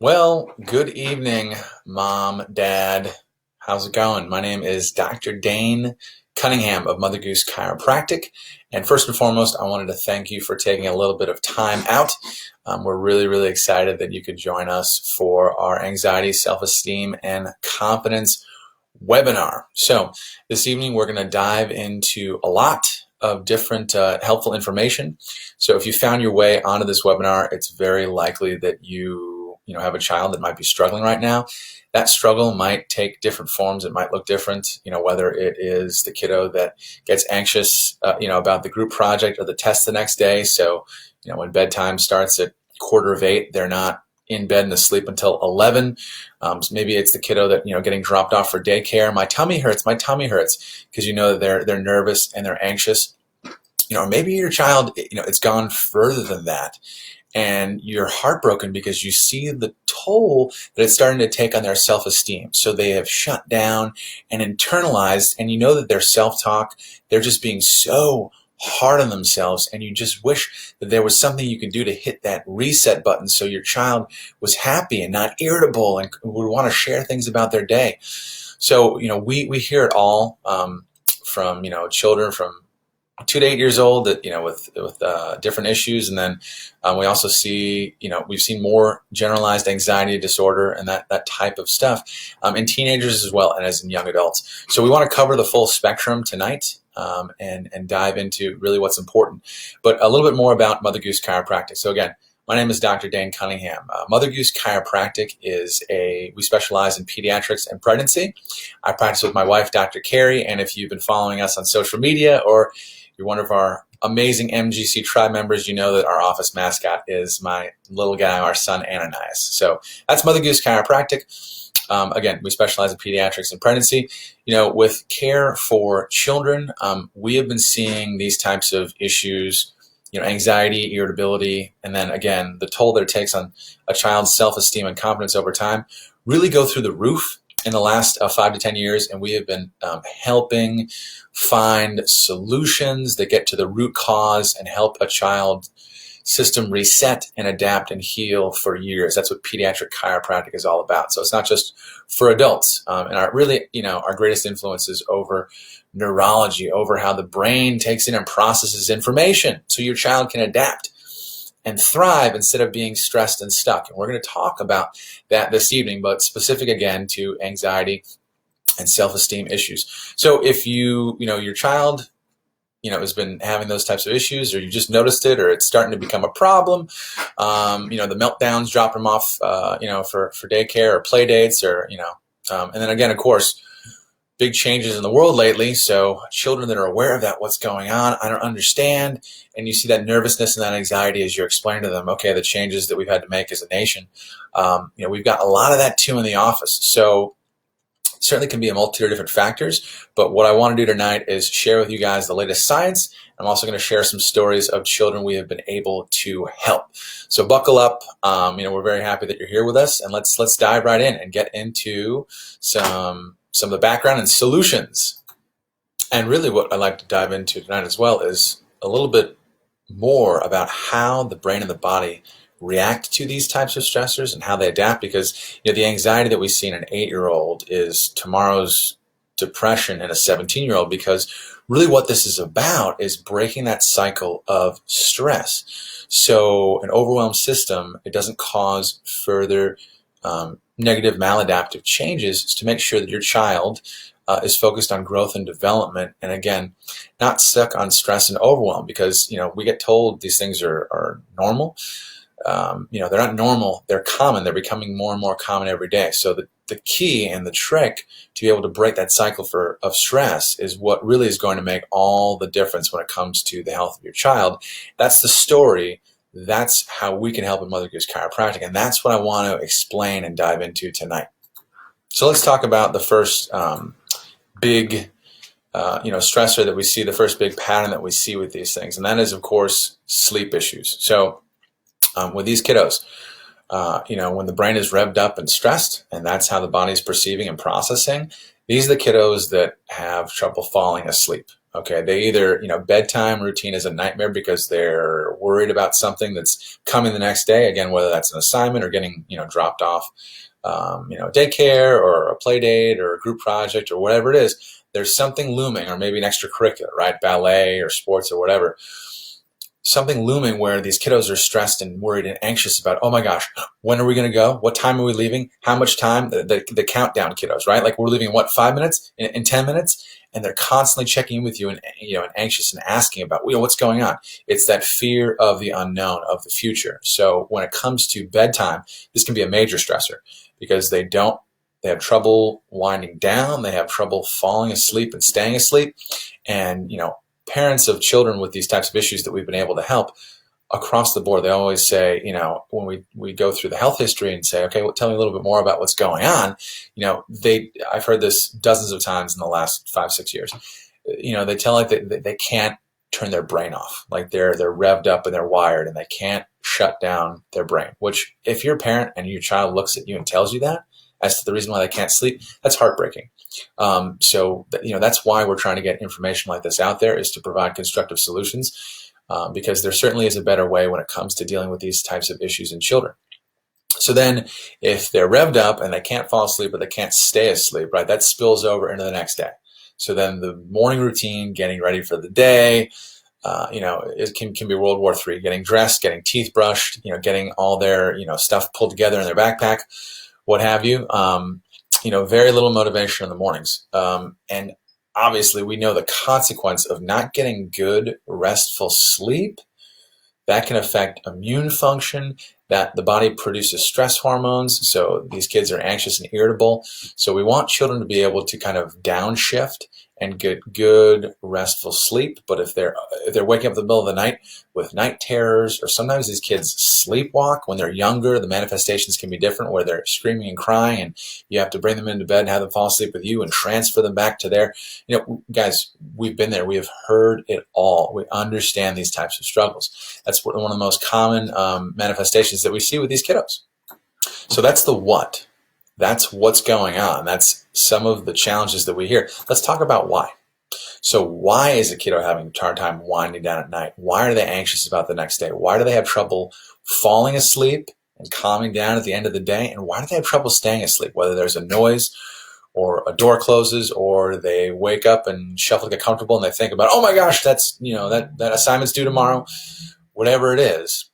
Well, good evening, Mom, Dad. How's it going? My name is Dr. Dane Cunningham of Mother Goose Chiropractic. And first and foremost, I wanted to thank you for taking a little bit of time out. We're really excited that you could join us for our anxiety, self-esteem, and confidence webinar. So this evening, we're going to dive into a lot of different helpful information. So if you found your way onto this webinar, it's very likely that you have a child that might be struggling right now. That struggle might take different forms. It might look different, whether it is the kiddo that gets anxious, about the group project or the test the next day. So, when bedtime starts at 7:45, they're not in bed and asleep until 11. So maybe it's the kiddo that, getting dropped off for daycare. My tummy hurts, because that they're nervous and they're anxious. Or maybe your child, it's gone further than that. And you're heartbroken because you see the toll that it's starting to take on their self-esteem. So they have shut down and internalized, and that their self-talk, they're just being so hard on themselves, and you just wish that there was something you could do to hit that reset button so your child was happy and not irritable and would want to share things about their day. So, we hear it all from, children from 2 to 8 years old that with different issues, and then we also see we've seen more generalized anxiety disorder and that type of stuff in teenagers as well, and as in young adults. So we want to cover the full spectrum tonight and dive into really what's important, but a little bit more about Mother Goose Chiropractic. So again, my name is Dr. Dane Cunningham. Mother Goose Chiropractic we specialize in pediatrics and pregnancy. I practice with my wife, Dr. Carrie, and if you've been following us on social media or you're one of our amazing MGC tribe members, you know that our office mascot is my little guy, our son Ananias. So that's Mother Goose Chiropractic. Again, we specialize in pediatrics and pregnancy. With care for children, we have been seeing these types of issues, anxiety, irritability, and then again, the toll that it takes on a child's self-esteem and confidence over time really go through the roof in the last 5 to 10 years, and we have been helping find solutions that get to the root cause and help a child system reset and adapt and heal for years. That's what pediatric chiropractic is all about. So it's not just for adults. And our greatest influence is over neurology, over how the brain takes in and processes information so your child can adapt and thrive instead of being stressed and stuck. And we're going to talk about that this evening, but specific again to anxiety and self-esteem issues. So if your child, has been having those types of issues, or you just noticed it, or it's starting to become a problem, the meltdowns, drop them off, for daycare or play dates, or, and then again, of course, big changes in the world lately. So children that are aware of that, what's going on, I don't understand. And you see that nervousness and that anxiety as you're explaining to them, okay, the changes that we've had to make as a nation. We've got a lot of that too in the office. So it certainly can be a multitude of different factors. But what I want to do tonight is share with you guys the latest science. I'm also going to share some stories of children we have been able to help. So buckle up. We're very happy that you're here with us, and let's dive right in and get into some of the background and solutions. And really what I'd like to dive into tonight as well is a little bit more about how the brain and the body react to these types of stressors and how they adapt, because the anxiety that we see in an 8-year-old is tomorrow's depression in a 17-year-old, because really what this is about is breaking that cycle of stress. So an overwhelmed system, it doesn't cause further negative maladaptive changes, to make sure that your child is focused on growth and development, and again, not stuck on stress and overwhelm, because we get told these things are normal. They're not normal, they're common. They're becoming more and more common every day. So the key and the trick to be able to break that cycle of stress is what really is going to make all the difference when it comes to the health of your child. That's the story. That's how we can help in Mother Goose Chiropractic, and that's what I want to explain and dive into tonight. So let's talk about the first big stressor that we see, the first big pattern that we see with these things, and that is, of course, sleep issues. So with these kiddos, when the brain is revved up and stressed, and that's how the body's perceiving and processing, these are the kiddos that have trouble falling asleep. Okay, they either, bedtime routine is a nightmare because they're worried about something that's coming the next day. Again, whether that's an assignment or getting, dropped off, daycare or a play date or a group project or whatever it is. There's something looming, or maybe an extracurricular, right? Ballet or sports or whatever. Something looming where these kiddos are stressed and worried and anxious about, oh my gosh, when are we going to go? What time are we leaving? How much time? The countdown kiddos, right? Like we're leaving, what, 5 minutes? In 10 minutes? And they're constantly checking in with you and, and anxious and asking about, what's going on? It's that fear of the unknown, of the future. So when it comes to bedtime, this can be a major stressor because they have trouble winding down. They have trouble falling asleep and staying asleep. And, parents of children with these types of issues that we've been able to help across the board, they always say, when we go through the health history and say, okay, well, tell me a little bit more about what's going on. I've heard this dozens of times in the last 5-6 years. They tell like they can't turn their brain off. Like they're revved up and they're wired and they can't shut down their brain, which if you're a parent and your child looks at you and tells you that as to the reason why they can't sleep, that's heartbreaking. So that's why we're trying to get information like this out there, is to provide constructive solutions, because there certainly is a better way when it comes to dealing with these types of issues in children. So then if they're revved up and they can't fall asleep or they can't stay asleep, right, that spills over into the next day. So then the morning routine, getting ready for the day, it can be World War III, getting dressed, getting teeth brushed, getting all their, stuff pulled together in their backpack, what have you. Very little motivation in the mornings. And obviously we know the consequence of not getting good, restful sleep. That can affect immune function, that the body produces stress hormones. So these kids are anxious and irritable. So we want children to be able to kind of downshift and get good, restful sleep. But if they're waking up in the middle of the night with night terrors, or sometimes these kids sleepwalk when they're younger, the manifestations can be different, where they're screaming and crying and you have to bring them into bed and have them fall asleep with you and transfer them back to their, guys, we've been there. We have heard it all. We understand these types of struggles. That's one of the most common manifestations that we see with these kiddos. So that's the what. That's what's going on. That's some of the challenges that we hear. Let's talk about why. So why is a kiddo having a hard time winding down at night? Why are they anxious about the next day? Why do they have trouble falling asleep and calming down at the end of the day? And why do they have trouble staying asleep? Whether there's a noise or a door closes, or they wake up and shuffle to get comfortable and they think about, oh my gosh, that's, that assignment's due tomorrow, whatever it is.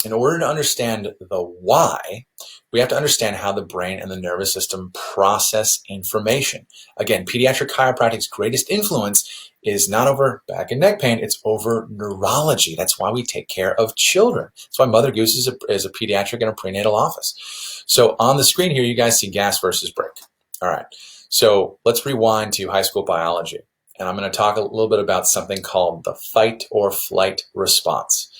In order to understand the why, we have to understand how the brain and the nervous system process information. Again, pediatric chiropractic's greatest influence is not over back and neck pain, it's over neurology. That's why we take care of children. That's why Mother Goose is a pediatric and a prenatal office. So on the screen here, you guys see gas versus brake. All right, so let's rewind to high school biology. And I'm going to talk a little bit about something called the fight or flight response.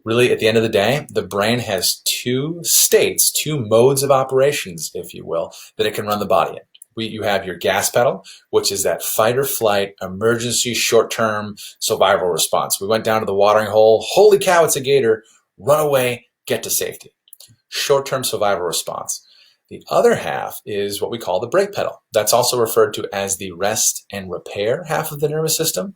Really, at the end of the day, the brain has two states, two modes of operations, if you will, that it can run the body in. You have your gas pedal, which is that fight or flight, emergency, short-term survival response. We went down to the watering hole. Holy cow, it's a gator. Run away, get to safety. Short-term survival response. The other half is what we call the brake pedal. That's also referred to as the rest and repair half of the nervous system.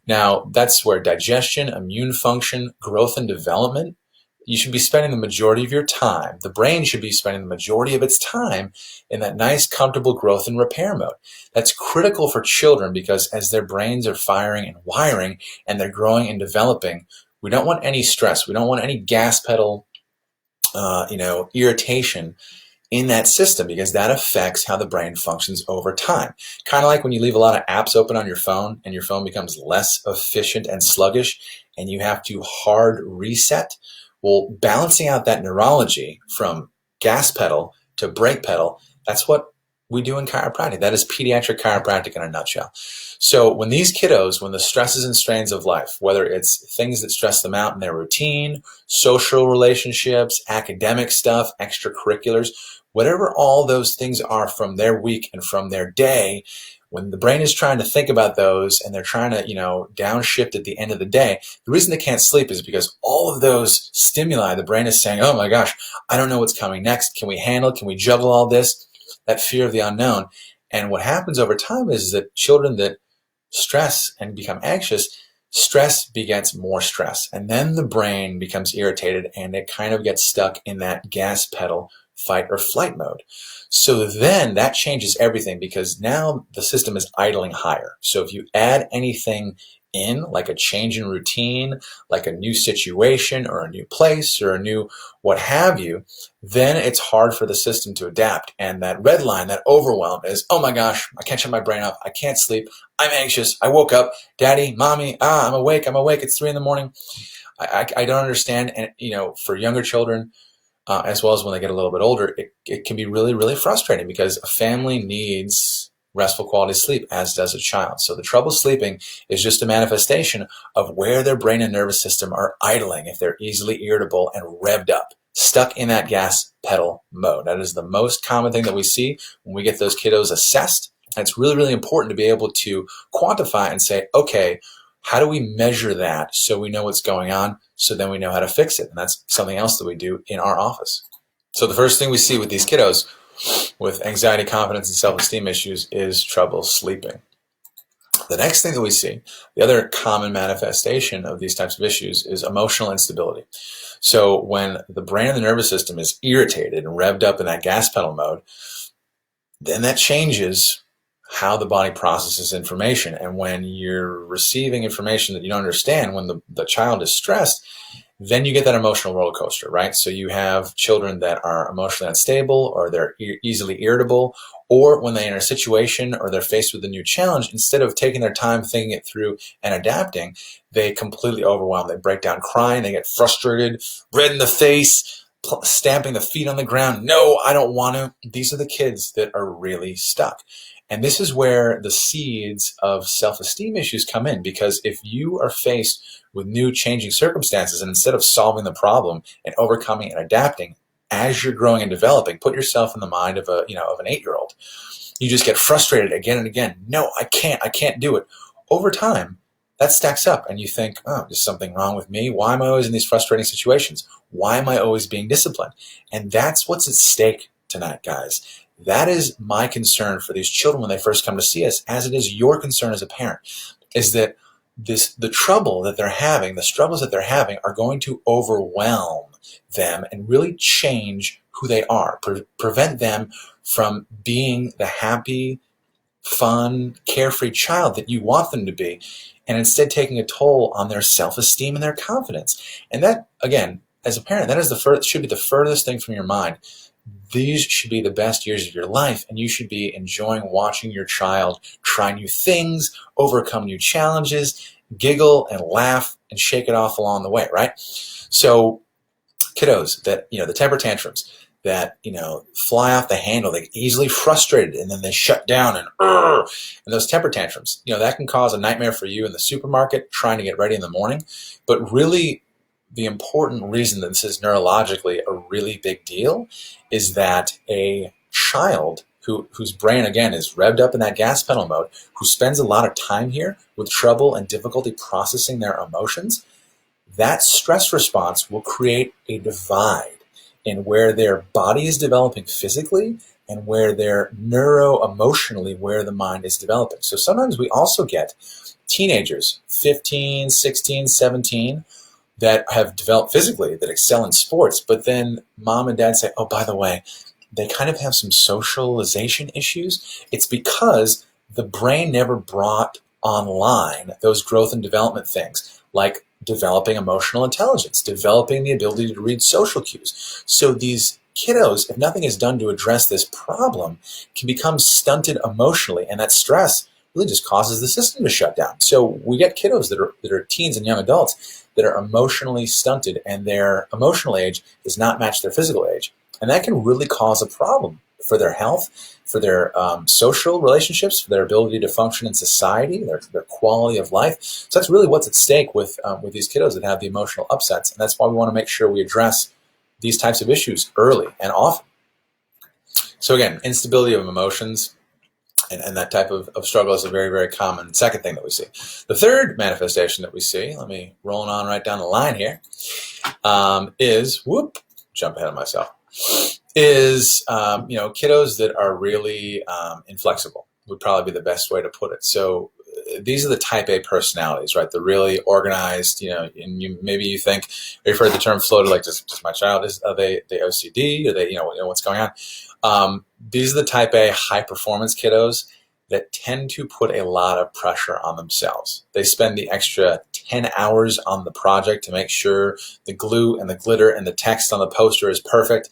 Now, that's where digestion, immune function, growth and development, you should be spending the majority of your time. The brain should be spending the majority of its time in that nice, comfortable growth and repair mode. That's critical for children because as their brains are firing and wiring and they're growing and developing, we don't want any stress. We don't want any gas pedal, irritation in that system, because that affects how the brain functions over time. Kind of like when you leave a lot of apps open on your phone and your phone becomes less efficient and sluggish and you have to hard reset. Well, balancing out that neurology from gas pedal to brake pedal, that's what we do in chiropractic. That is pediatric chiropractic in a nutshell. So when these kiddos, when the stresses and strains of life, whether it's things that stress them out in their routine, social relationships, academic stuff, extracurriculars, whatever all those things are from their week and from their day, when the brain is trying to think about those and they're trying to, downshift at the end of the day, the reason they can't sleep is because all of those stimuli, the brain is saying, oh my gosh, I don't know what's coming next. Can we handle it? Can we juggle all this? That fear of the unknown. And what happens over time is that children that stress and become anxious, stress begets more stress. And then the brain becomes irritated and it kind of gets stuck in that gas pedal fight or flight mode. So then that changes everything because now the system is idling higher. So if you add anything in, like a change in routine, like a new situation or a new place or a new what have you, then it's hard for the system to adapt. And that red line, that overwhelm is, oh my gosh, I can't shut my brain off. I can't sleep. I'm anxious. I woke up. Daddy, mommy, I'm awake. It's 3 a.m. I don't understand. And, for younger children, as well as when they get a little bit older, it can be really, really frustrating because a family needs restful quality sleep, as does a child. So the trouble sleeping is just a manifestation of where their brain and nervous system are idling if they're easily irritable and revved up, stuck in that gas pedal mode. That is the most common thing that we see when we get those kiddos assessed. And it's really, really important to be able to quantify and say, okay, how do we measure that so we know what's going on, so then we know how to fix it? And that's something else that we do in our office. So the first thing we see with these kiddos with anxiety, confidence, and self-esteem issues is trouble sleeping. The next thing that we see, the other common manifestation of these types of issues, is emotional instability. So when the brain and the nervous system is irritated and revved up in that gas pedal mode, then that changes how the body processes information. And when you're receiving information that you don't understand, when the child is stressed, then you get that emotional roller coaster, right? So you have children that are emotionally unstable, or they're easily irritable, or when they're in a situation or they're faced with a new challenge, instead of taking their time thinking it through and adapting, they completely overwhelm. They break down crying, they get frustrated, red in the face, stamping the feet on the ground. No, I don't want to. These are the kids that are really stuck. And this is where the seeds of self-esteem issues come in, because if you are faced with new changing circumstances, and instead of solving the problem and overcoming and adapting as you're growing and developing, put yourself in the mind of an 8-year-old. You just get frustrated again and again. No, I can't do it. Over time, that stacks up and you think, oh, there's something wrong with me. Why am I always in these frustrating situations? Why am I always being disciplined? And that's what's at stake tonight, guys. That is my concern for these children when they first come to see us, as it is your concern as a parent, is that the trouble that they're having, the struggles that they're having, are going to overwhelm them and really change who they are, prevent them from being the happy, fun, carefree child that you want them to be, and instead taking a toll on their self-esteem and their confidence. And that, again, as a parent, that is should be the furthest thing from your mind. These should be the best years of your life, and you should be enjoying watching your child try new things, overcome new challenges, giggle and laugh and shake it off along the way, right? So kiddos that, the temper tantrums that, fly off the handle, they get easily frustrated and then they shut down and those temper tantrums, that can cause a nightmare for you in the supermarket trying to get ready in the morning. But really, the important reason that this is neurologically a really big deal is that a child whose brain, again, is revved up in that gas pedal mode, who spends a lot of time here with trouble and difficulty processing their emotions, that stress response will create a divide in where their body is developing physically and where they're neuro-emotionally, where the mind is developing. So sometimes we also get teenagers, 15, 16, 17, that have developed physically, that excel in sports, but then mom and dad say, oh, by the way, they kind of have some socialization issues. It's because the brain never brought online those growth and development things, like developing emotional intelligence, developing the ability to read social cues. So these kiddos, if nothing is done to address this problem, can become stunted emotionally, and that stress really just causes the system to shut down. So we get kiddos that are teens and young adults that are emotionally stunted, and their emotional age does not match their physical age. And that can really cause a problem for their health, for their social relationships, for their ability to function in society, their quality of life. So that's really what's at stake with these kiddos that have the emotional upsets. And that's why we want to make sure we address these types of issues early and often. So again, instability of emotions and that type of struggle is a very, very common second thing that we see. The third manifestation that we see, let me roll on right down the line here, is, jump ahead of myself, is, kiddos that are really inflexible would probably be the best way to put it. So these are the type A personalities, right? The really organized, and maybe you think, you've heard the term floated, like, just my child, are they OCD? Are they, what's going on? These are the type A high performance kiddos that tend to put a lot of pressure on themselves. They spend the extra 10 hours on the project to make sure the glue and the glitter and the text on the poster is perfect,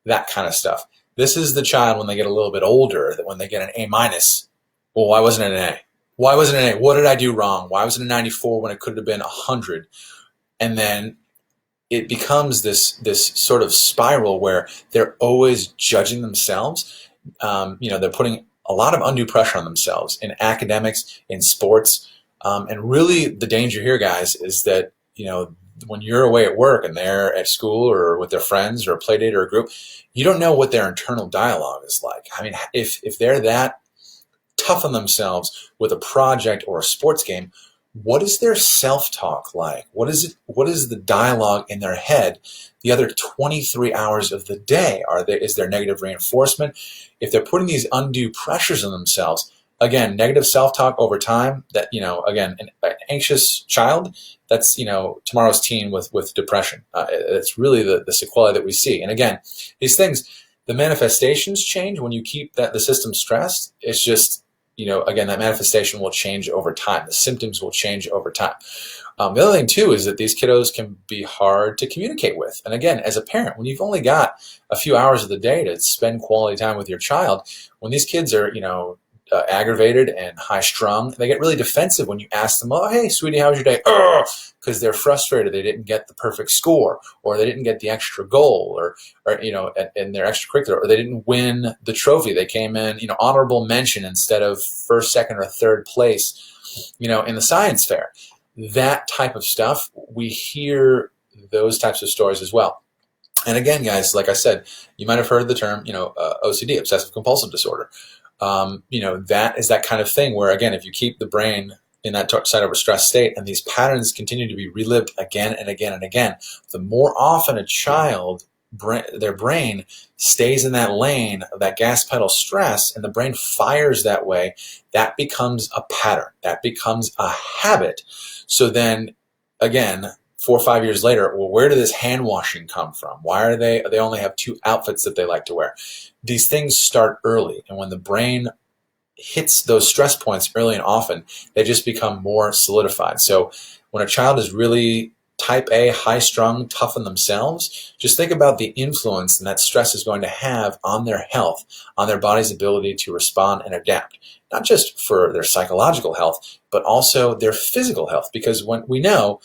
that kind of stuff. This is the child when they get a little bit older, that when they get an A minus, well, why wasn't it an A? Why wasn't it an A? What did I do wrong? Why was it a 94 when it could have been 100? And then it becomes this sort of spiral where they're always judging themselves. They're putting a lot of undue pressure on themselves in academics, in sports. And really the danger here, guys, is that, when you're away at work and they're at school or with their friends or a play date or a group, you don't know what their internal dialogue is like. I mean, if they're that tough on themselves with a project or a sports game, what is their self-talk like? What is the dialogue in their head the other 23 hours of the day? Is there negative reinforcement? If they're putting these undue pressures on themselves, again, negative self-talk over time, that, again, an anxious child, that's, tomorrow's teen with depression. It's really the sequelae that we see. And again, these things, the manifestations change when you keep the system stressed. It's just, again, that manifestation will change over time. The symptoms will change over time. The other thing, too, is that these kiddos can be hard to communicate with. And again, as a parent, when you've only got a few hours of the day to spend quality time with your child, when these kids are, aggravated and high-strung, they get really defensive when you ask them, oh, hey, sweetie, how was your day? Because they're frustrated. They didn't get the perfect score, or they didn't get the extra goal, or in their extracurricular, or they didn't win the trophy. They came in, honorable mention instead of first, second, or third place, in the science fair. That type of stuff, we hear those types of stories as well. And again, guys, like I said, you might have heard the term, OCD, obsessive compulsive disorder. That is that kind of thing where, again, if you keep the brain in that side of a stress state and these patterns continue to be relived again and again and again, the more often a child, their brain stays in that lane of that gas pedal stress and the brain fires that way, that becomes a pattern. That becomes a habit. So then, again, 4 or 5 years later, well, where did this hand washing come from? Why are they only have 2 outfits that they like to wear? These things start early. And when the brain hits those stress points early and often, they just become more solidified. So when a child is really type A, high-strung, tough on themselves, just think about the influence that stress is going to have on their health, on their body's ability to respond and adapt. Not just for their psychological health, but also their physical health. Because when we know,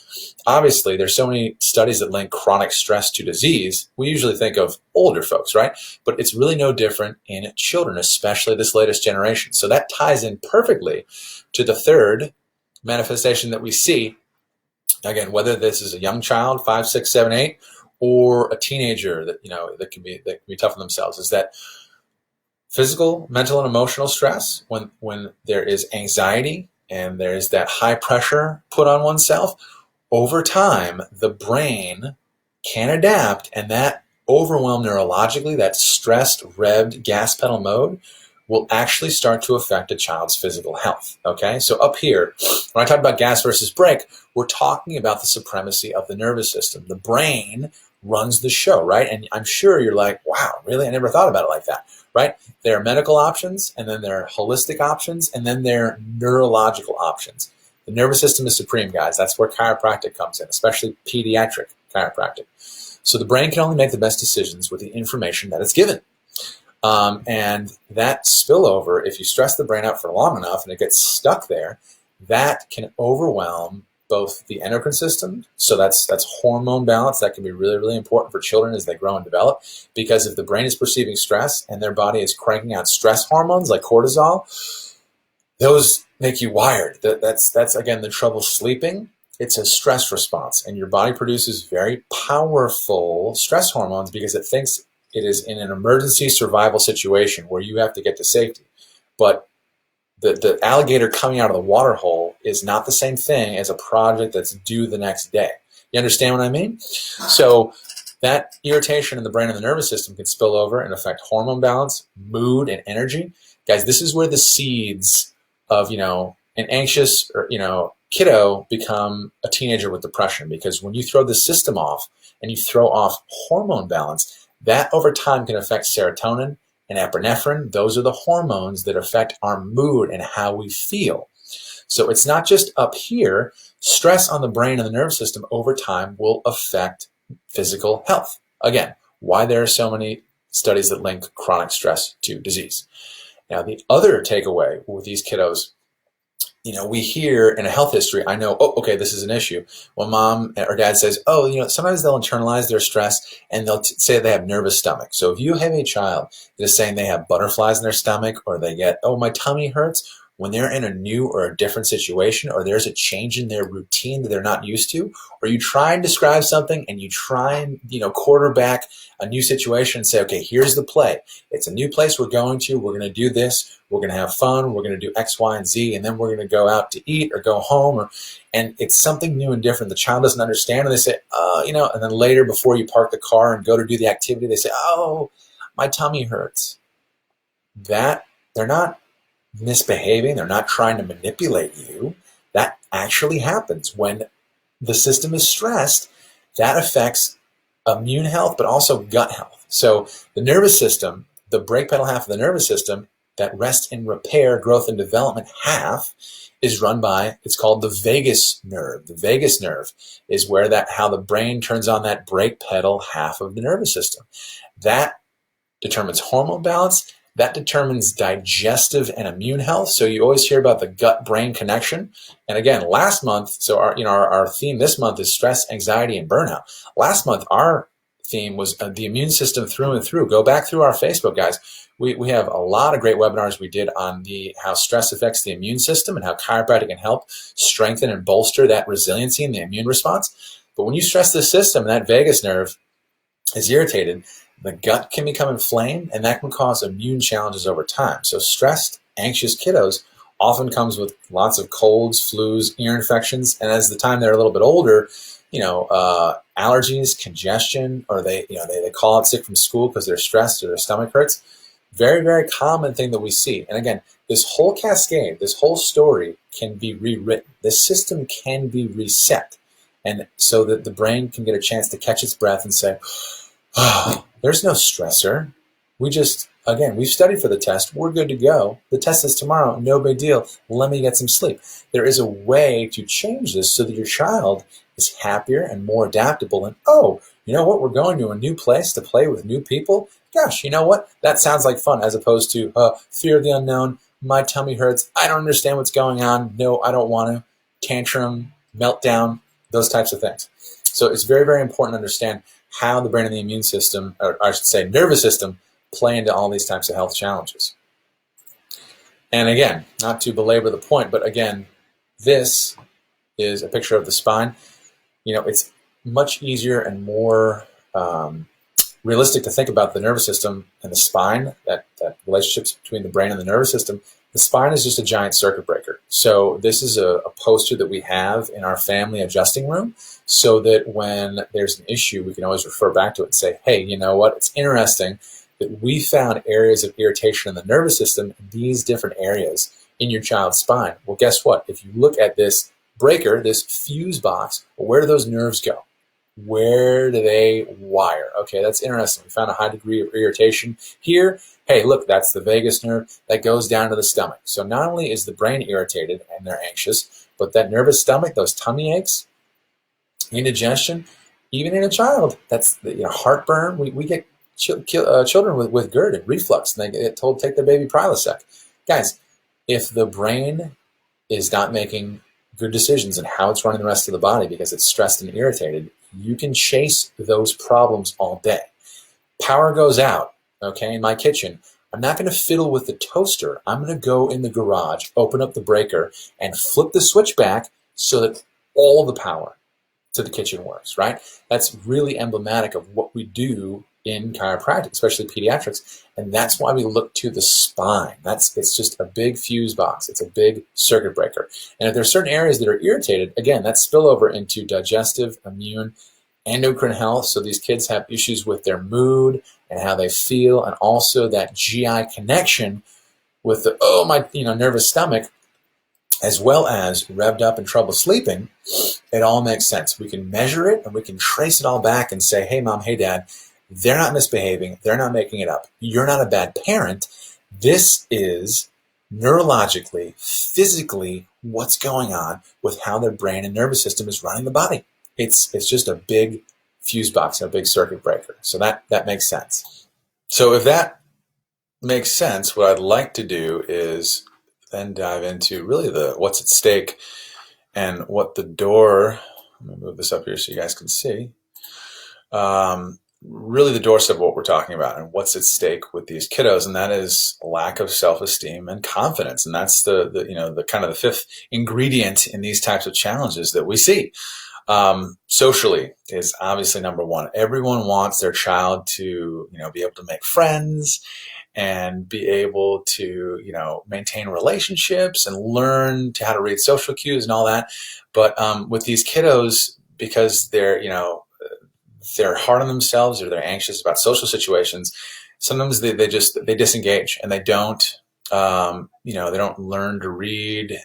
obviously, there's so many studies that link chronic stress to disease, we usually think of older folks, right? But it's really no different in children, especially this latest generation. So that ties in perfectly to the third manifestation that we see. Again, whether this is a young child, 5, 6, 7, 8, or a teenager that can be tough on themselves, is that physical, mental, and emotional stress, when there is anxiety and there's that high pressure put on oneself, over time, the brain can adapt, and that overwhelm neurologically, that stressed, revved gas pedal mode, will actually start to affect a child's physical health, okay? So up here, when I talk about gas versus brake, we're talking about the supremacy of the nervous system. The brain runs the show, right? And I'm sure you're like, wow, really? I never thought about it like that, right? There are medical options, and then there are holistic options, and then there are neurological options. The nervous system is supreme, guys. That's where chiropractic comes in, especially pediatric chiropractic. So the brain can only make the best decisions with the information that it's given. And that spillover, if you stress the brain out for long enough and it gets stuck there, that can overwhelm both the endocrine system. So that's hormone balance. That can be really, really important for children as they grow and develop, because if the brain is perceiving stress and their body is cranking out stress hormones like cortisol, those make you wired. That's again, the trouble sleeping. It's a stress response, and your body produces very powerful stress hormones because it thinks it is in an emergency survival situation where you have to get to safety. But the alligator coming out of the water hole is not the same thing as a project that's due the next day. You understand what I mean? So that irritation in the brain and the nervous system can spill over and affect hormone balance, mood, and energy. Guys, this is where the seeds of, an anxious or, kiddo become a teenager with depression, because when you throw the system off and you throw off hormone balance, that over time can affect serotonin and epinephrine. Those are the hormones that affect our mood and how we feel. So it's not just up here. Stress on the brain and the nervous system over time will affect physical health. Again, why there are so many studies that link chronic stress to disease. Now, the other takeaway with these kiddos, we hear in a health history, I know, oh, okay, this is an issue. When mom or dad says, oh, sometimes they'll internalize their stress and they'll say they have nervous stomach. So if you have a child that is saying they have butterflies in their stomach, or they get, oh, my tummy hurts, when they're in a new or a different situation, or there's a change in their routine that they're not used to, or you try and describe something and you try and, quarterback a new situation and say, okay, here's the play. It's a new place we're going to. We're going to do this. We're going to have fun. We're going to do X, Y, and Z. And then we're going to go out to eat or go home. And it's something new and different. The child doesn't understand. And they say, and then later, before you park the car and go to do the activity, they say, oh, my tummy hurts. They're not misbehaving. They're not trying to manipulate you. That actually happens when the system is stressed. That affects immune health, but also gut health. So the nervous system, the brake pedal half of the nervous system that rests in repair, growth, and development half, is run by, it's called the vagus nerve. The vagus nerve is how the brain turns on that brake pedal half of the nervous system. That determines hormone balance. That determines digestive and immune health. So you always hear about the gut-brain connection. And again, last month, so our theme this month is stress, anxiety, and burnout. Last month, our theme was the immune system through and through. Go back through our Facebook, guys. We have a lot of great webinars we did on how stress affects the immune system and how chiropractic can help strengthen and bolster that resiliency in the immune response. But when you stress the system, that vagus nerve is irritated, the gut can become inflamed, and that can cause immune challenges over time. So stressed, anxious kiddos often comes with lots of colds, flus, ear infections, and as the time they're a little bit older, allergies, congestion, or they call out sick from school because they're stressed or their stomach hurts. Very, very common thing that we see. And again, this whole cascade, this whole story can be rewritten. This system can be reset, and so that the brain can get a chance to catch its breath and say, oh, there's no stressor. We've studied for the test. We're good to go. The test is tomorrow. No big deal. Let me get some sleep. There is a way to change this so that your child is happier and more adaptable. And, oh, you know what? We're going to a new place to play with new people. Gosh, you know what? That sounds like fun, as opposed to fear of the unknown. My tummy hurts. I don't understand what's going on. No, I don't want to. Tantrum, meltdown, those types of things. So it's very, very important to understand how the brain and the immune system, or I should say nervous system, play into all these types of health challenges. And again, not to belabor the point, but again, this is a picture of the spine. It's much easier and more realistic to think about the nervous system and the spine, that relationships between the brain and the nervous system. The spine is just a giant circuit breaker. So this is a poster that we have in our family adjusting room, so that when there's an issue, we can always refer back to it and say, hey, you know what? It's interesting that we found areas of irritation in the nervous system in these different areas in your child's spine. Well, guess what? If you look at this breaker, this fuse box, where do those nerves go? Where do they wire? Okay, that's interesting. We found a high degree of irritation here. Hey, look, that's the vagus nerve that goes down to the stomach. So not only is the brain irritated and they're anxious, but that nervous stomach, those tummy aches, indigestion, even in a child, that's heartburn. We get children with GERD and reflux, and they get told to take their baby Prilosec. Guys, if the brain is not making good decisions in how it's running the rest of the body because it's stressed and irritated, you can chase those problems all day. Power goes out, okay, in my kitchen. I'm not going to fiddle with the toaster. I'm going to go in the garage, open up the breaker, and flip the switch back so that all the power to the kitchen works, right? That's really emblematic of what we do in chiropractic, especially pediatrics, and that's why we look to the spine. It's just a big fuse box. It's a big circuit breaker. And if there's certain areas that are irritated, again, that spill over into digestive, immune, endocrine health. So these kids have issues with their mood and how they feel, and also that GI connection with the nervous stomach. as well as revved up and trouble sleeping, it all makes sense. We can measure it and we can trace it all back and say, hey, mom, hey, dad, they're not misbehaving. They're not making it up. You're not a bad parent. This is neurologically, physically, what's going on with how their brain and nervous system is running the body. It's just a big fuse box and a big circuit breaker. So that makes sense. So if that makes sense, what I'd like to do is then dive into really the what's at stake and what the door, let me move this up here so you guys can see, really the doorstep of what we're talking about and what's at stake with these kiddos, and that is lack of self-esteem and confidence. And that's the kind of the fifth ingredient in these types of challenges that we see. Socially is obviously number one. Everyone wants their child to, be able to make friends and be able to, maintain relationships and learn how to read social cues and all that. But with these kiddos, because they're hard on themselves or they're anxious about social situations, sometimes they disengage and they don't, they don't learn to read,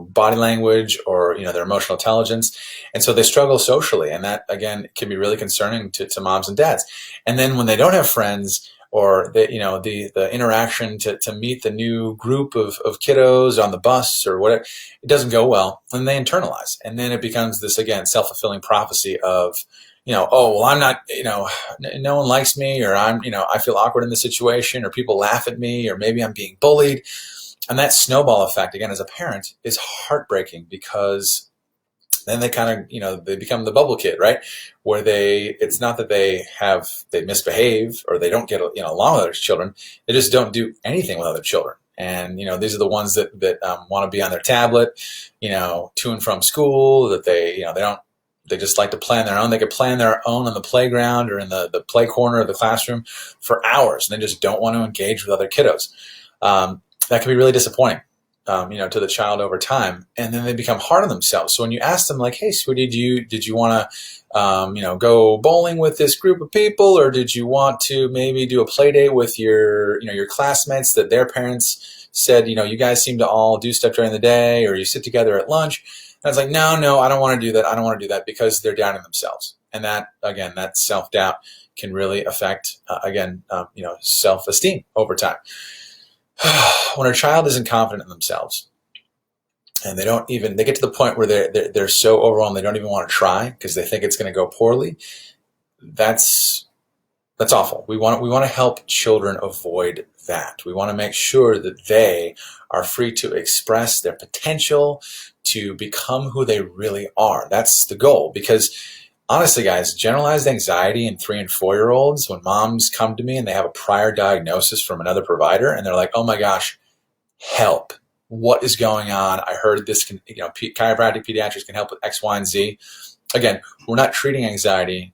body language or, their emotional intelligence. And so they struggle socially. And that, again, can be really concerning to moms and dads. And then when they don't have friends, or the interaction to meet the new group of kiddos on the bus or whatever, it doesn't go well, and they internalize. And then it becomes this, again, self-fulfilling prophecy of, oh, well, I'm not, no one likes me, or I feel awkward in the situation, or people laugh at me, or maybe I'm being bullied. And that snowball effect, again, as a parent, is heartbreaking, because then they kind of, they become the bubble kid, right? Where it's not that they misbehave or they don't get, along with other children. They just don't do anything with other children. And, these are the ones that want to be on their tablet, to and from school, that they just like to play on their own. They could play on their own on the playground or in the play corner of the classroom for hours, and they just don't want to engage with other kiddos. That can be really disappointing. To the child over time, and then they become hard on themselves. So when you ask them, like, "Hey, sweetie, did you want to, go bowling with this group of people, or did you want to maybe do a play date with your classmates that their parents said, you guys seem to all do stuff during the day, or you sit together at lunch?" And it's like, no, I don't want to do that. I don't want to do that, because they're doubting themselves, and that, again, that self-doubt can really affect, self-esteem over time. When a child isn't confident in themselves, and they get to the point where they're so overwhelmed they don't even want to try because they think it's going to go poorly, that's awful. We want to help children avoid that. We want to make sure that they are free to express their potential, to become who they really are. That's the goal, because honestly, guys, generalized anxiety in 3 and 4-year-olds, when moms come to me and they have a prior diagnosis from another provider and they're like, "Oh my gosh, help. What is going on? I heard this chiropractic pediatrics can help with X, Y, and Z." Again, we're not treating anxiety,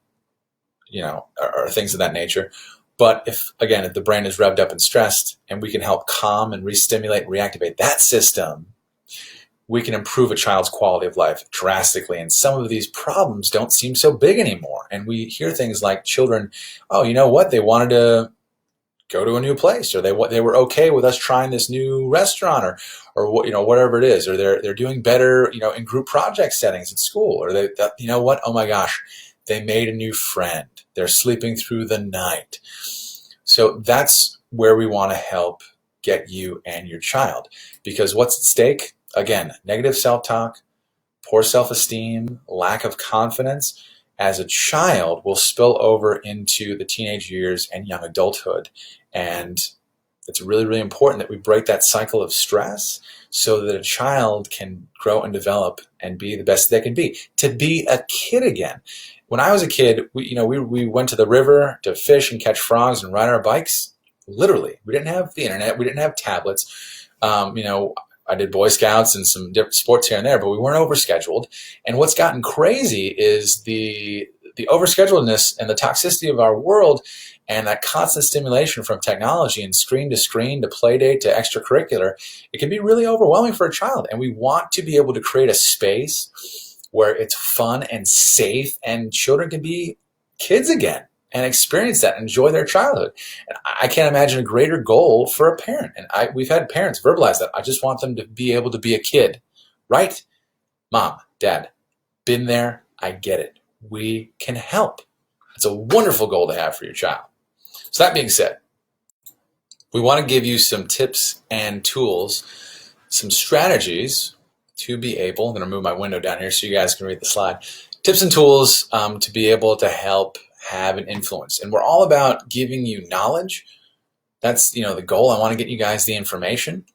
or things of that nature. But if the brain is revved up and stressed, and we can help calm and re-stimulate and reactivate that system, we can improve a child's quality of life drastically. And some of these problems don't seem so big anymore. And we hear things like children, "Oh, you know what? They wanted to go to a new place, or they were okay with us trying this new restaurant, or whatever it is, or they're doing better, in group project settings at school, or what? Oh my gosh, they made a new friend. They're sleeping through the night." So that's where we want to help get you and your child, because what's at stake? Again, negative self-talk, poor self-esteem, lack of confidence as a child will spill over into the teenage years and young adulthood. And it's really, really important that we break that cycle of stress so that a child can grow and develop and be the best they can be, to be a kid again. When I was a kid, we went to the river to fish and catch frogs and ride our bikes. Literally, we didn't have the internet, we didn't have tablets. I did Boy Scouts and some different sports here and there, but we weren't overscheduled. And what's gotten crazy is the overscheduledness and the toxicity of our world, and that constant stimulation from technology and screen to play date to extracurricular. It can be really overwhelming for a child. And we want to be able to create a space where it's fun and safe and children can be kids again. and experience that, enjoy their childhood. And I can't imagine a greater goal for a parent. And we've had parents verbalize that. I just want them to be able to be a kid, right? Mom, dad, been there. I get it. We can help. It's a wonderful goal to have for your child. So that being said, we want to give you some tips and tools, some strategies to be able, I'm going to move my window down here so you guys can read the slide, tips and tools to be able to help have an influence. And we're all about giving you knowledge. That's, the goal. I want to get you guys the information.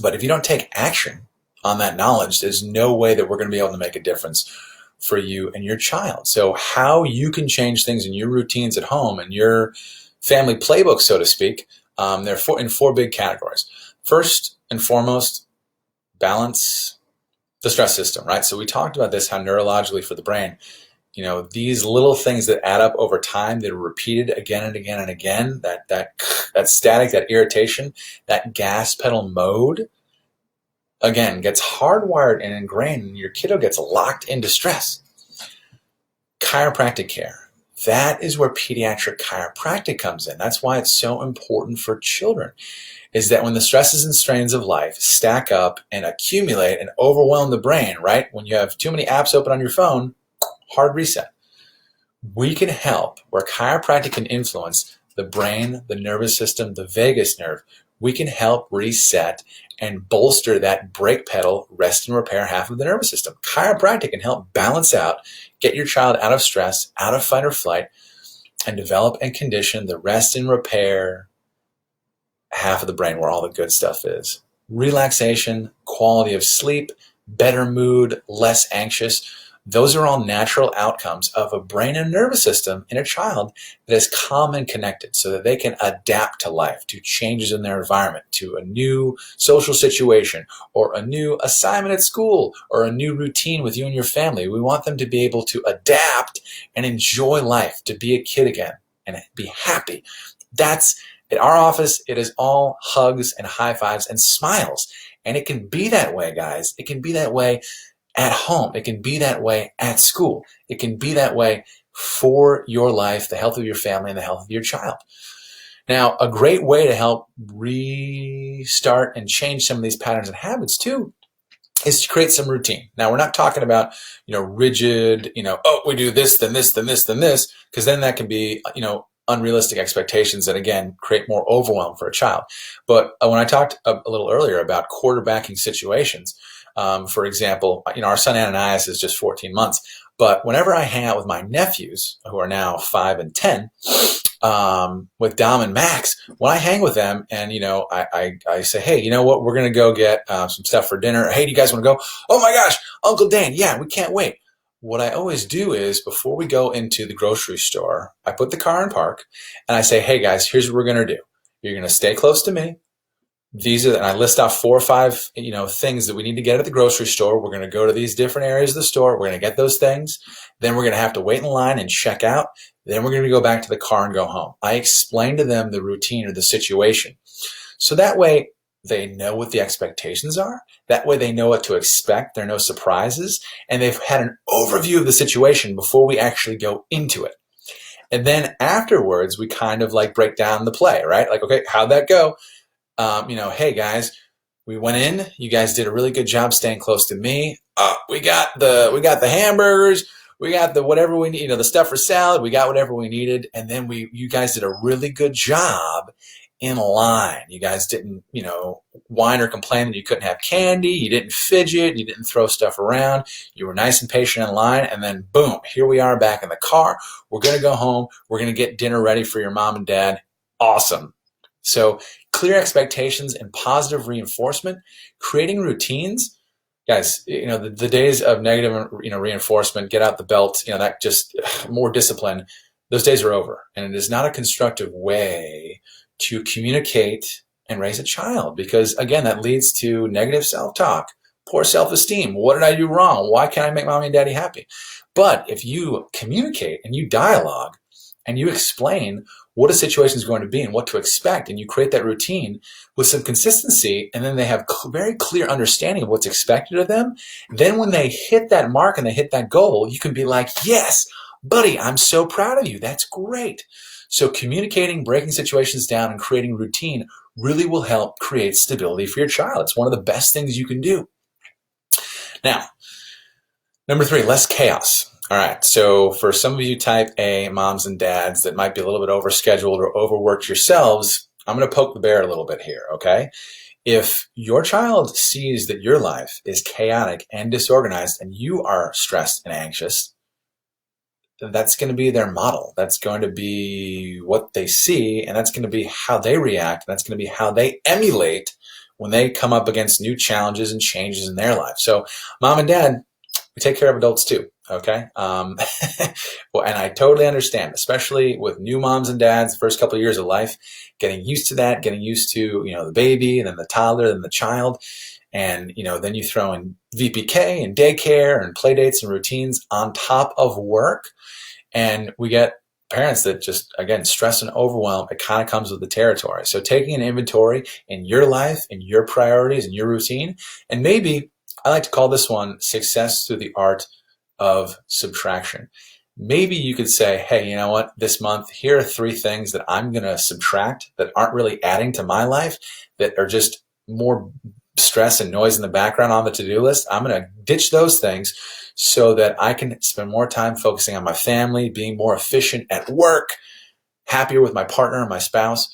But if you don't take action on that knowledge, there's no way that we're going to be able to make a difference for you and your child. So how you can change things in your routines at home and your family playbook, so to speak, they're in four big categories. First and foremost, balance the stress system, right? So we talked about this, how neurologically for the brain, these little things that add up over time that are repeated again and again and again, that static, that irritation, that gas pedal mode, again, gets hardwired and ingrained, and your kiddo gets locked into stress. Chiropractic care. That is where pediatric chiropractic comes in. That's why it's so important for children, is that when the stresses and strains of life stack up and accumulate and overwhelm the brain, right? When you have too many apps open on your phone, hard reset. We can help where chiropractic can influence the brain, the nervous system, the vagus nerve. We can help reset and bolster that brake pedal, rest and repair half of the nervous system. Chiropractic can help balance out, get your child out of stress, out of fight or flight, and develop and condition the rest and repair half of the brain where all the good stuff is. Relaxation, quality of sleep, better mood, less anxious. Those are all natural outcomes of a brain and nervous system in a child that is calm and connected so that they can adapt to life, to changes in their environment, to a new social situation or a new assignment at school or a new routine with you and your family. We want them to be able to adapt and enjoy life, to be a kid again and be happy. That's at our office. It is all hugs and high fives and smiles. And it can be that way, guys. It can be that way at home. It can be that way at school. It can be that way for your life, the health of your family, and the health of your child. Now, a great way to help restart and change some of these patterns and habits too is to create some routine. Now, we're not talking about, rigid, we do this, then this, then this, then this, because then that can be, unrealistic expectations that, again, create more overwhelm for a child. But when I talked a little earlier about quarterbacking situations, for example, our son Ananias is just 14 months, but whenever I hang out with my nephews, who are now 5 and 10, with Dom and Max, when I hang with them and, I say, hey, you know what, we're going to go get some stuff for dinner. Hey, do you guys want to go? Oh my gosh, Uncle Dane. Yeah, we can't wait. What I always do is before we go into the grocery store, I put the car in park and I say, hey guys, here's what we're going to do. You're going to stay close to me. And I list off 4 or 5, things that we need to get at the grocery store. We're going to go to these different areas of the store. We're going to get those things. Then we're going to have to wait in line and check out. Then we're going to go back to the car and go home. I explain to them the routine or the situation. So that way they know what the expectations are. That way they know what to expect. There are no surprises. And they've had an overview of the situation before we actually go into it. And then afterwards, we kind of break down the play, right? Okay, how'd that go? Hey guys, we went in. You guys did a really good job staying close to me. We got the hamburgers. We got the whatever we need. The stuff for salad. We got whatever we needed, and then you guys did a really good job in line. You guys didn't whine or complain that you couldn't have candy. You didn't fidget. You didn't throw stuff around. You were nice and patient in line, and then boom, here we are back in the car. We're gonna go home. We're gonna get dinner ready for your mom and dad. Awesome. So clear expectations and positive reinforcement, creating routines. Guys, the days of negative, reinforcement, get out the belt, that just more discipline, those days are over. And it is not a constructive way to communicate and raise a child because, again, that leads to negative self-talk, poor self-esteem. What did I do wrong? Why can't I make mommy and daddy happy? But if you communicate and you dialogue and you explain what a situation is going to be and what to expect, and you create that routine with some consistency, and then they have very clear understanding of what's expected of them, then when they hit that mark and they hit that goal, you can be like, yes, Buddy, I'm so proud of you. That's great. So communicating, breaking situations down, and creating routine really will help create stability for your child. It's one of the best things you can do. Now, number 3, less chaos. All right, so for some of you type A moms and dads that might be a little bit overscheduled or overworked yourselves, I'm going to poke the bear a little bit here, okay? If your child sees that your life is chaotic and disorganized and you are stressed and anxious, that's going to be their model. That's going to be what they see, and that's going to be how they react, and that's going to be how they emulate when they come up against new challenges and changes in their life. So mom and dad, we take care of adults too, okay? Well, and I totally understand, especially with new moms and dads, the first couple of years of life, getting used to that, getting used to, the baby and then the toddler and the child. And, then you throw in VPK and daycare and play dates and routines on top of work. And we get parents that just, again, stress and overwhelm. It kind of comes with the territory. So taking an inventory in your life, in your priorities, in your routine, and maybe I like to call this one success through the art of subtraction. Maybe you could say, hey, you know what? This month, here are 3 things that I'm going to subtract that aren't really adding to my life, that are just more stress and noise in the background on the to-do list. I'm going to ditch those things so that I can spend more time focusing on my family, being more efficient at work, happier with my partner, my spouse.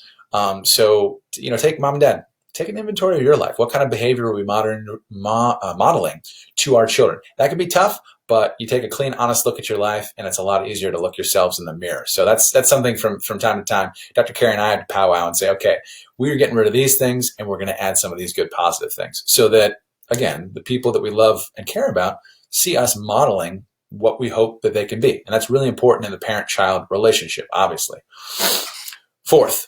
So, take mom and dad, take an inventory of your life. What kind of behavior are we modeling to our children? That can be tough, but you take a clean, honest look at your life, and it's a lot easier to look yourselves in the mirror. So that's something from time to time. Dr. Carey and I had to powwow and say, okay, we're getting rid of these things, and we're going to add some of these good positive things so that, again, the people that we love and care about see us modeling what we hope that they can be. And that's really important in the parent-child relationship, obviously. 4th,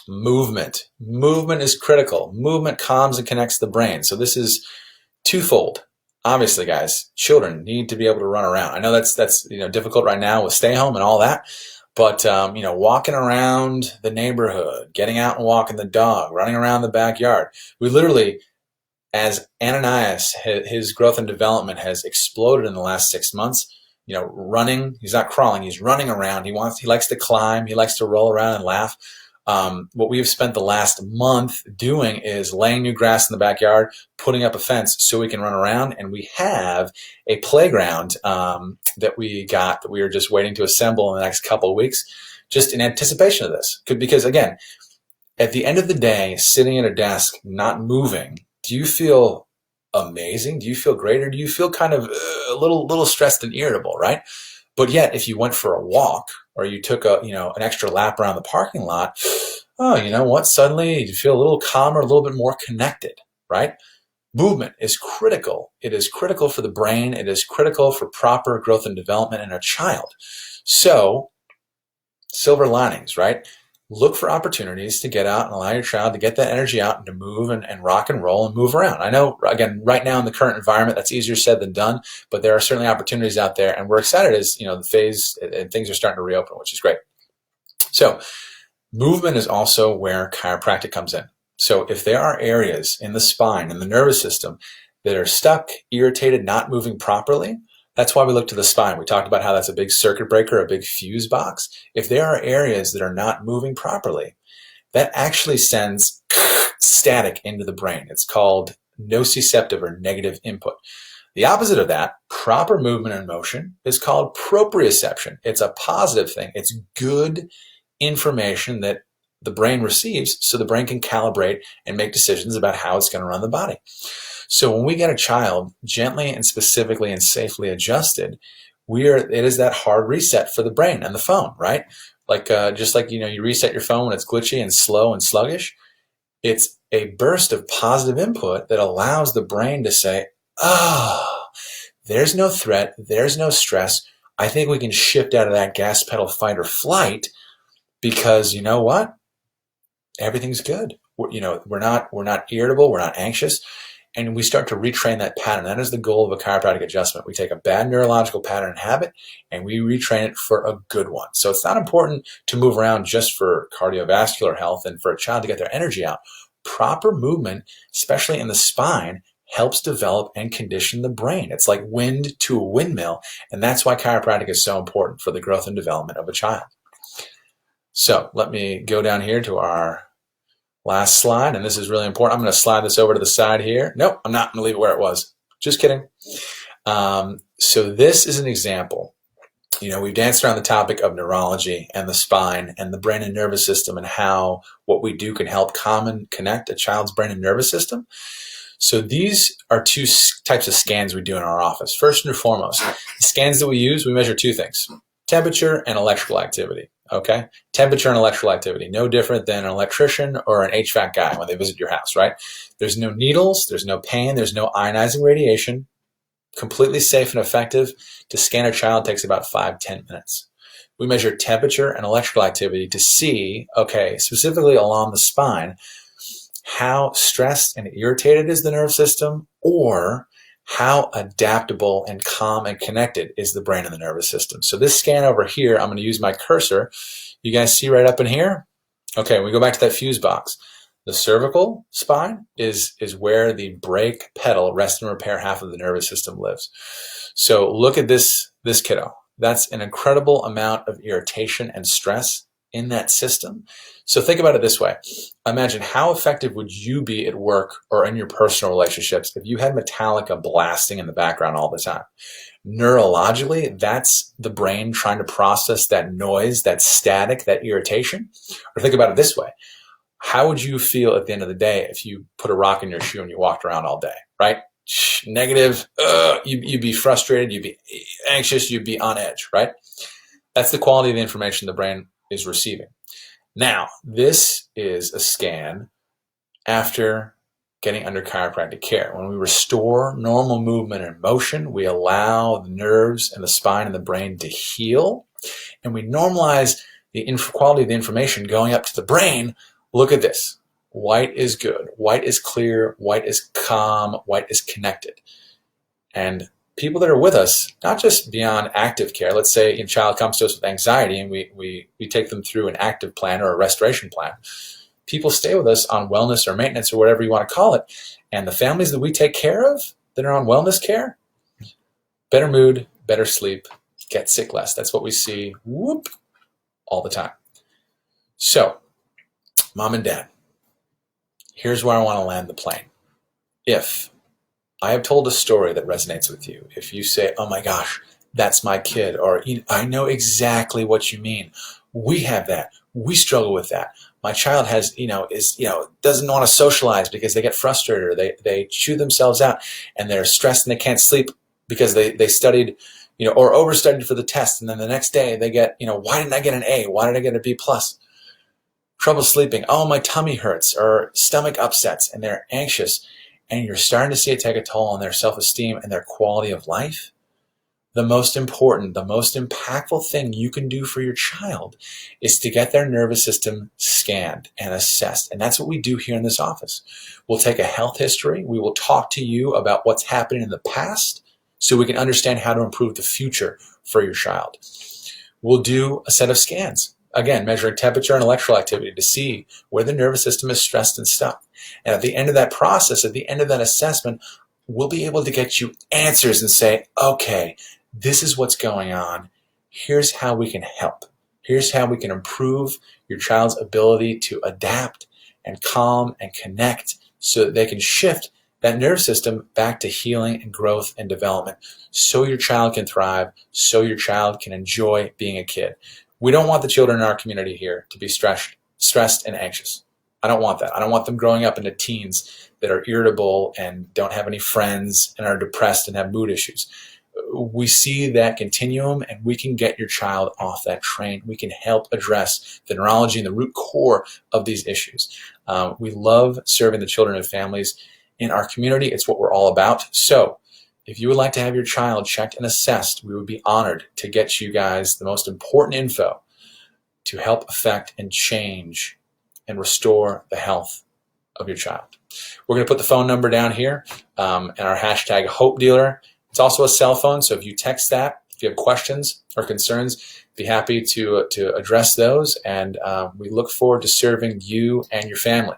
movement. Movement is critical. Movement calms and connects the brain. So this is twofold. Obviously, guys, children need to be able to run around. I know that's difficult right now with stay home and all that, but walking around the neighborhood, getting out and walking the dog, running around the backyard. We literally, as Ananias, his growth and development has exploded in the last 6 months. Running, he's not crawling, he's running around. He likes to climb, he likes to roll around and laugh. What we've spent the last month doing is laying new grass in the backyard, putting up a fence so we can run around, and we have a playground that we are just waiting to assemble in the next couple of weeks, just in anticipation of this. Because again, at the end of the day, sitting at a desk, not moving, do you feel amazing? Do you feel great? Or do you feel kind of a little stressed and irritable, right? But yet, if you went for a walk or you took an extra lap around the parking lot, oh, you know what? Suddenly you feel a little calmer, a little bit more connected, right? Movement is critical. It is critical for the brain. It is critical for proper growth and development in a child. So, silver linings, right? Look for opportunities to get out and allow your child to get that energy out and to move and rock and roll and move around. I know, again, right now in the current environment, that's easier said than done, but there are certainly opportunities out there, and we're excited as the phase and things are starting to reopen, which is great. So movement is also where chiropractic comes in. So if there are areas in the spine and the nervous system that are stuck, irritated, not moving properly, that's why we look to the spine. We talked about how that's a big circuit breaker, a big fuse box. If there are areas that are not moving properly, that actually sends static into the brain. It's called nociceptive or negative input. The opposite of that, proper movement and motion, is called proprioception. It's a positive thing. It's good information that the brain receives so the brain can calibrate and make decisions about how it's going to run the body. So when we get a child gently and specifically and safely adjusted, it is that hard reset for the brain and the phone, right? Like just like you reset your phone when it's glitchy and slow and sluggish. It's a burst of positive input that allows the brain to say, "Oh, there's no threat, there's no stress. I think we can shift out of that gas pedal fight or flight because you know what? Everything's good. We're not irritable, we're not anxious." And we start to retrain that pattern. That is the goal of a chiropractic adjustment. We take a bad neurological pattern and habit, and we retrain it for a good one. So it's not important to move around just for cardiovascular health and for a child to get their energy out. Proper movement, especially in the spine, helps develop and condition the brain. It's like wind to a windmill, and that's why chiropractic is so important for the growth and development of a child. So let me go down here to our last slide, and this is really important. I'm going to slide this over to the side here. Nope, I'm not. I'm going to leave it where it was. Just kidding. So this is an example. We've danced around the topic of neurology and the spine and the brain and nervous system and how what we do can help calm and connect a child's brain and nervous system. So these are two types of scans we do in our office. First and foremost, the scans that we use, we measure two things: temperature and electrical activity. Okay? Temperature and electrical activity, no different than an electrician or an HVAC guy when they visit your house, right? There's no needles, there's no pain, there's no ionizing radiation. Completely safe and effective. To scan a child takes about 5-10 minutes. We measure temperature and electrical activity to see, okay, specifically along the spine, how stressed and irritated is the nerve system, or how adaptable and calm and connected is the brain and the nervous system. So this scan over here, I'm going to use my cursor. You guys see right up in here? Okay, we go back to that fuse box. The cervical spine is where the brake pedal, rest and repair half of the nervous system lives. So look at this kiddo. That's an incredible amount of irritation and stress in that system. So think about it this way. Imagine how effective would you be at work or in your personal relationships if you had Metallica blasting in the background all the time. Neurologically, that's the brain trying to process that noise, that static, that irritation. Or think about it this way. How would you feel at the end of the day if you put a rock in your shoe and you walked around all day, right? Negative, you'd be frustrated, you'd be anxious, you'd be on edge, right? That's the quality of the information the brain is receiving. Now, this is a scan after getting under chiropractic care. When we restore normal movement and motion, we allow the nerves and the spine and the brain to heal, and we normalize the quality of the information going up to the brain. Look at this. White is good. White is clear. White is calm. White is connected. And people that are with us, not just beyond active care, let's say a child comes to us with anxiety and we take them through an active plan or a restoration plan. People stay with us on wellness or maintenance or whatever you want to call it. And the families that we take care of that are on wellness care, better mood, better sleep, get sick less. That's what we see all the time. So, Mom and Dad, here's where I want to land the plane. If I have told a story that resonates with you, if you say, oh my gosh, that's my kid, or I know exactly what you mean. We have that. We struggle with that. My child has, doesn't want to socialize because they get frustrated or they chew themselves out and they're stressed and they can't sleep because they studied, or overstudied for the test. And then the next day they get, why didn't I get an A? Why did I get a B plus? Trouble sleeping, oh, my tummy hurts, or stomach upsets, and they're anxious, and you're starting to see it take a toll on their self-esteem and their quality of life. The most important, the most impactful thing you can do for your child is to get their nervous system scanned and assessed. And that's what we do here in this office. We'll take a health history. We will talk to you about what's happened in the past so we can understand how to improve the future for your child. We'll do a set of scans. Again, measuring temperature and electrical activity to see where the nervous system is stressed and stuck. And at the end of that process, at the end of that assessment, we'll be able to get you answers and say, okay, this is what's going on. Here's how we can help. Here's how we can improve your child's ability to adapt and calm and connect so that they can shift that nerve system back to healing and growth and development so your child can thrive, so your child can enjoy being a kid. We don't want the children in our community here to be stressed and anxious. I don't want that. I don't want them growing up into teens that are irritable and don't have any friends and are depressed and have mood issues. We see that continuum, and we can get your child off that train. We can help address the neurology and the root core of these issues. We love serving the children and families in our community. It's what we're all about. So if you would like to have your child checked and assessed, we would be honored to get you guys the most important info to help affect and change and restore the health of your child. We're going to put the phone number down here and our hashtag Hope Dealer. It's also a cell phone, so if you text that, if you have questions or concerns, be happy to address those, and we look forward to serving you and your family.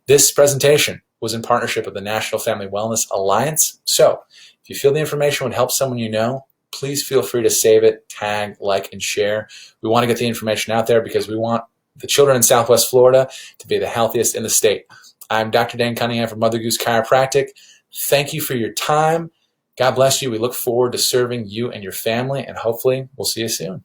This presentation was in partnership with the National Family Wellness Alliance. So if you feel the information would help someone you know, please feel free to save it, tag, like, and share. We want to get the information out there because we want the children in Southwest Florida to be the healthiest in the state. I'm Dr. Dane Cunningham from Mother Goose Chiropractic. Thank you for your time. God bless you. We look forward to serving you and your family, and hopefully we'll see you soon.